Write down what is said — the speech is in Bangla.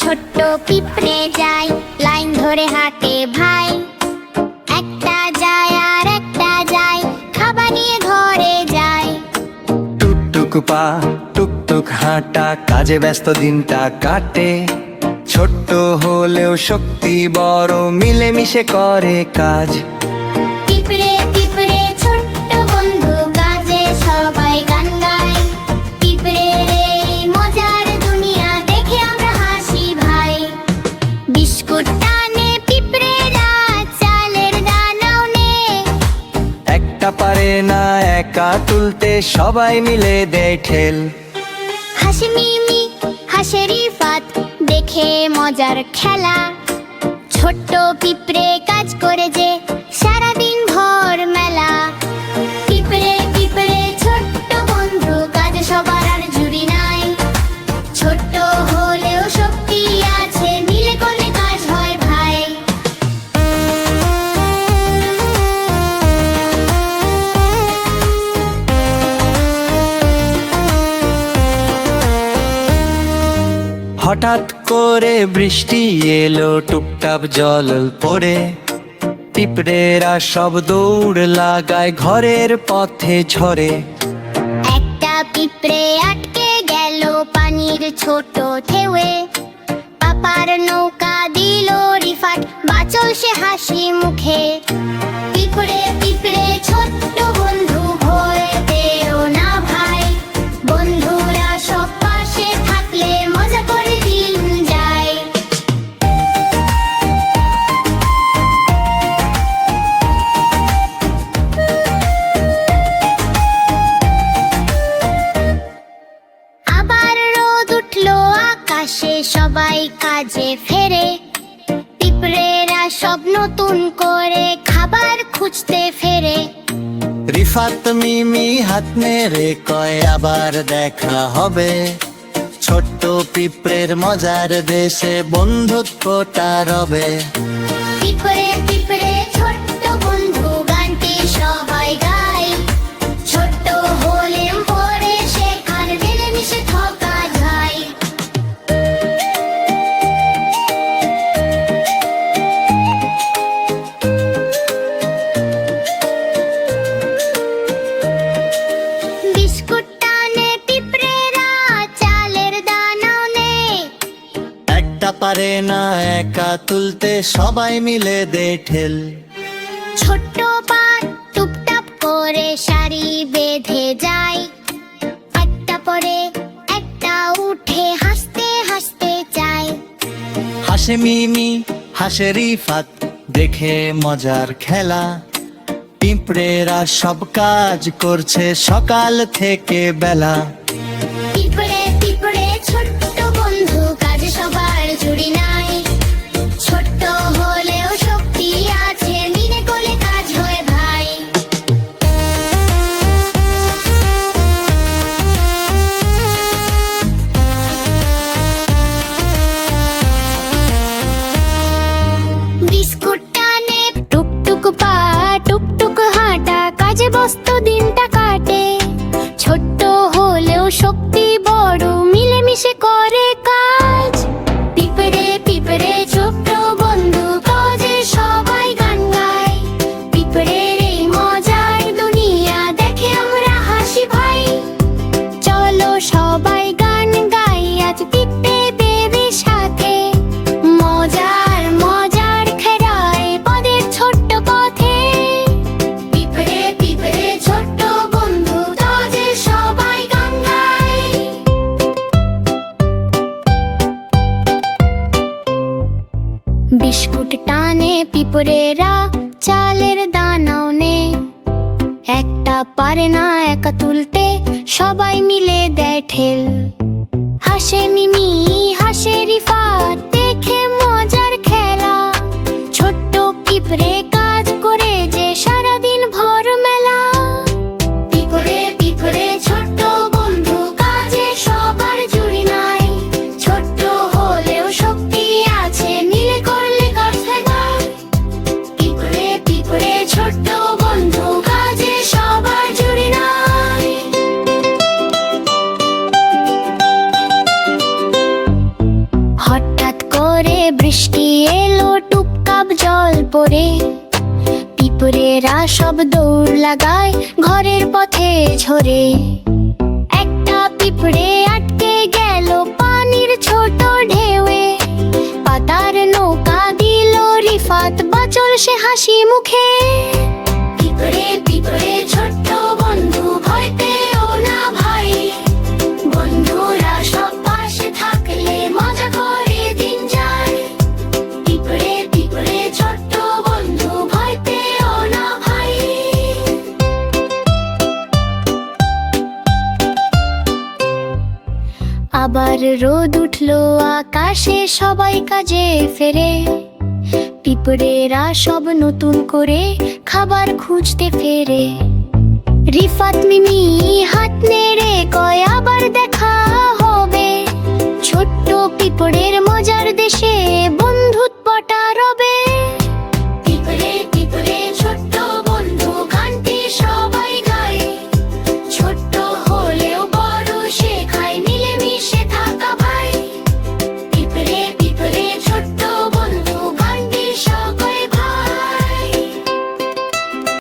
ছোট্ট পিঁপড়ে যায়, লাইন ধরে হাঁটে ভাই। একটা যায় আর একটা যায়, খাবার নিয়ে ঘরে যায়। টুকটুক পা টুকটুক হাঁটা, কাজে ব্যস্ত দিনটা কাটে। ছোট্ট হলেও শক্তি বড়, মিলেমিশে করে কাজ। পিঁপড়ে পিঁপড়ে ছোট্ট বন্ধু, কাজে সবাই গান গায়। পিঁপড়ের এই মজার দুনিয়া দেখে আমরা হাসি ভাই। বিস্কুট টানে পিঁপড়েরা, চালের দানাও নেয়। একটা পারে না একা তুলতে, সবাই মিলে দেয় ঠেল। হাসে মিমি হাসে রিফাত, দেখে মজার খেলা। ছোট্ট পিঁপড়ে কাজ করে যে, সারাদিন ভর মেলা। পিঁপড়ে পিঁপড়ে ছোট্ট বন্ধু, কাজে সবার আর জুড়ি নাই। ছোট্ট হলেও শক্তি আছে, মিলে করলে কাজ হয় ভাই। হঠাৎ করে বৃষ্টি এলো, টুপটাপ জল পড়ে। পিঁপড়েরা সব দৌড় লাগায়, ঘরের পথে ঝরে। একটা পিঁপড়ে আটকে গেল পানির ছোট ঢেউয়ে। পাপার নৌকা দিল রিফাত, বাঁচল সে হাসি মুখে। পিঁপড়ে পিঁপড়ে ছোট্ট বন্ধু, ভয় পেও না ভাই। বন্ধুরা সব পাশে থাকলে মজা করে দিন যায়। আবার রোদ উঠলো আকাশে, সবাই কাজে ফেরে। পিঁপড়েরা সব নতুন করে খাবার খুঁজতে ফেরে। রিফাত মিমি হাত নেড়ে কয়, আবার দেখা হবে। ছোট্ট পিঁপড়ের মজার দেশে বন্ধুত্বটা রবে। পিঁপড়ে পিঁপড়ে ছোট্ট বন্ধু, গানটি সবাই গায়। ছোট্ট হলেও পরে শেখার, মিলেমিশে থাকা যায়। বিস্কুট টানে পিঁপড়েরা, চালের দানাও নেয়। একটা পারে না একা তুলতে, সবাই মিলে দেয় ঠেল। ছোট্ট পা টুপটাপ করে সারি বেঁধে যায়। একটা পরে একটা উঠে হাসতে হাসতে যায়। হাসে মিমি হাসে রিফাত, দেখে মজার খেলা। পিঁপড়েরা সব কাজ করছে সকাল থেকে বেলা। পিঁপড়ে পিঁপড়ে ছোট্ট বন্ধু, কাজে সবার জুড়ি নাই। ছোট্ট হলেও শক্তি আছে, মিলে করলে কাজ হয় ভাই। বিস্কুট টানে টুকটুক পা টুকটুক হাঁটা, কাজে ব্যস্ত দিনটা কাটে। ছোট্ট হলেও শক্তি বড়, মিলেমিশে করে কাজ। পিঁপড়ে পিঁপড়ে ছোট্ট বন্ধু, কাজে সবাই গান গায়। পিঁপড়ের এই মজার দুনিয়া দেখে আমরা হাসি ভাই। চলো সবাই গান গাই আজ পিঁপড়েদের সাথে। মজার মজার খেলায় পদের ছোট্ট পথে। পিঁপড়ে পিঁপড়ে ছোট্ট বন্ধু, কাজে সবাই গান গায়। বিস্কুট টানে পিঁপড়েরা, চালের দানাও নেয়। একটা পারে না একা তুলতে, সবাই মিলে দেয় ঠেল। হাসে মিমি হাসে রিফাত, দেখে মজার খেলা। ছোট্ট পিঁপড়ে কাজ করে যে, সারাদিন ভর মেলা। পিঁপড়ে পিঁপড়ে ছোট্ট বন্ধু, কাজে সবার জুড়ি নাই। ছোট্ট হলেও শক্তি আছে, মিলে করলে কাজ হয়। পিঁপড়ে পিঁপড়ে ছোট্ট বন্ধু, কাজে সবার জুড়ি নাই। বৃষ্টি এলো টুপটাপ জল পড়ে, পিঁপড়েরা সব দৌড় লাগায় ঘরের পথে ঝরে। একটা পিঁপড়ে আটকে গেল পানির ছোট ঢেউয়ে, পাতার নৌকা দিল রিফাত, বাঁচল সে হাসি মুখে। পিঁপড়ে পিঁপড়ে ছোট্ট বন্ধু, ভয় পেও না ভাই, বন্ধুরা সব পাশে থাকলে মজা করে দিন যায়। পিঁপড়ে পিঁপড়ে ছোট্ট বন্ধু, ভয় পেও না ভাই। আবার রোদ উঠলো আকাশে, সবাই কাজে ফেরে, পিঁপড়েরা সব নতুন করে খাবার খুঁজতে ফেরে। রিফাত মিমি হাত নেড়ে কয় আবার দেখা হবে, ছোট্ট পিঁপড়ের মজার দেশে বন্ধুত্বটা